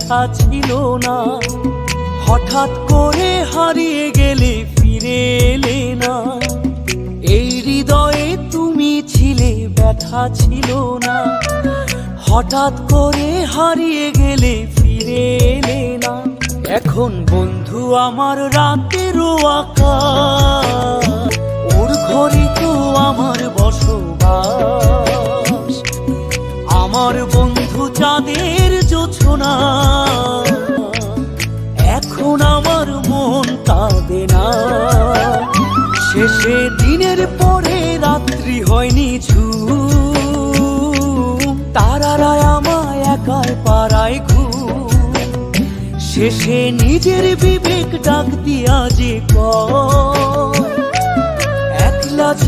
ব্যথা ছিল না। হঠাৎ করে হারিয়ে গেলে ফিরে এলে না। এই হৃদয়ে তুমি ছিলে, ব্যথা ছিল না। হঠাৎ করে হারিয়ে গেলে ফিরে এলে না। এখন বন্ধু আমার রাতেরও আকাশ, ওর ঘরে তো আমার বসবাস। আমার বন্ধু চাঁদের জোছনা, এখন আমার মন কাঁদে না। শেষে দিনের পরে রাত্রি হয়নি ঝুম, তারারা আমায় একাই পাড়ায় ঘুম। শেষে নিজের বিবেক ডাক দিয়া যে একলা